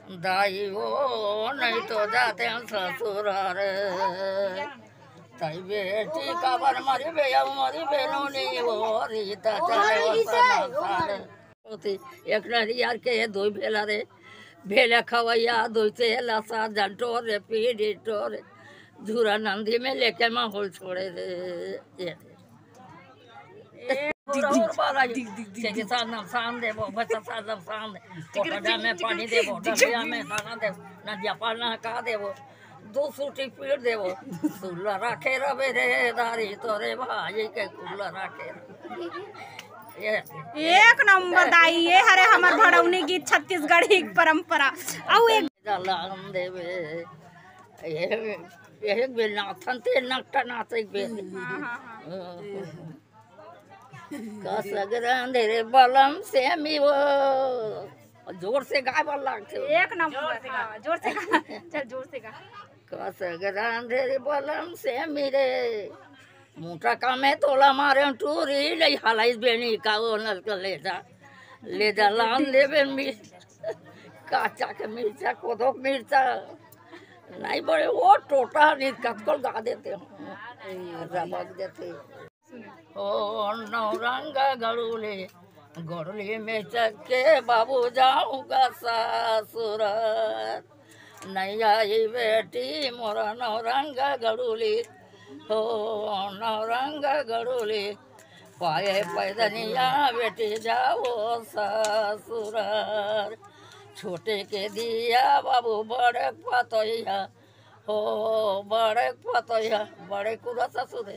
दाई हो नहीं तो जाते हैं ससुराल ताई बेटी का बर मरी बेया मरी बेनोनी हो रीता चले वसना होती एक नरी यार के दो भेला रे भेला खवैया दो से लसा जंटो रे पीड़ी टोरे झूरा नंदी में लेके माहौल छोड़े रे ये साम देवो बच्चा साम कोठा में पानी देवो डबिया में दाना देवो नदिया पाना का देवो दो सूटी पीड़ देवो कुल्ला रखे रवे रे दारी तोरे भाई के कुल्ला रखे एक नंबर दाई ये हरे हमार भड़ौनी गीत छत्तीसगढ़ी परंपरा औ एक लाम देवे ये बेल नाथन ते नकटा नाच एक बेल कसगरान रे बलम से मी वो जोर से गाय वाला लागते एक नंबर जोर से गा चल जोर से गा कसगरान रे बलम से मेरे मोटा कामे तोला मारे टूरी ले हलाई बेनी का वो नल ले जा लान लेवे मी काचा के मिर्चा कोदो मिर्चा नहीं बड़े वो टोटा नहीं कटकल गा देते हो रमक देते ओ नौरंगा गड़ूले गड़ूले में चक्के बाबू जाऊंगा ससुर नहीं आई बेटी मोरा नौरंगा गड़ूली हो नौरंगा गड़ूली पाए पैदनिया बेटी जाओ ससुर छोटे के दिया बाबू बड़े पतैया हो बड़े पतैया बड़े पूरा ससुर